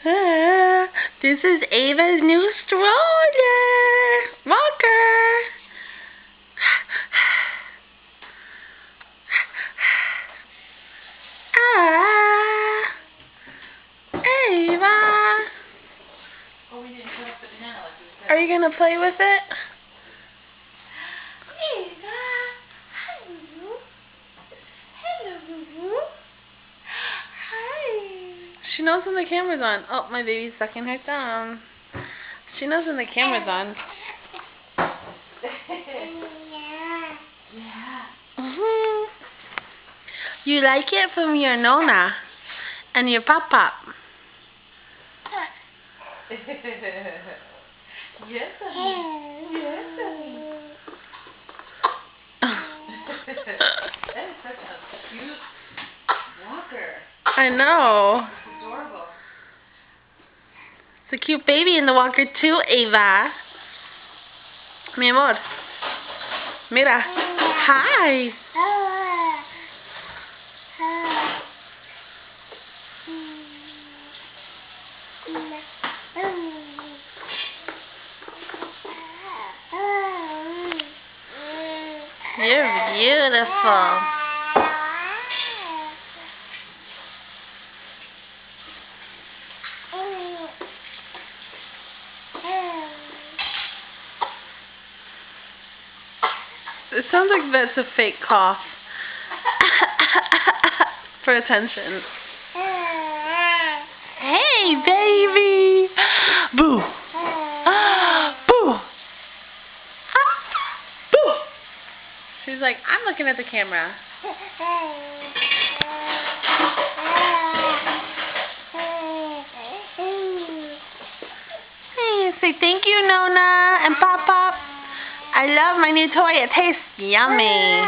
This is Ava's new stroller. Walker. Ava. Oh, we didn't put up the banana like we said. Are you going to play with it? Ava. Hello. Hello, boo-boo. Hi. She knows when the camera's on. Oh, my baby's sucking her thumb. She knows when the camera's on. Yeah. Yeah. You like it from your Nona and your Pop-Pop. Yes, honey. Yes, honey. That is such a cute walker. I know. It's adorable. It's a cute baby in the walker too, Ava. Mi amor. Mira. Hi. You're beautiful. It sounds like that's a fake cough. For attention. Hey, baby! Boo! Boo! Boo! She's like, I'm looking at the camera. Hey, say thank you, Nona and Pop-Pop. I love my new toy. It tastes yummy.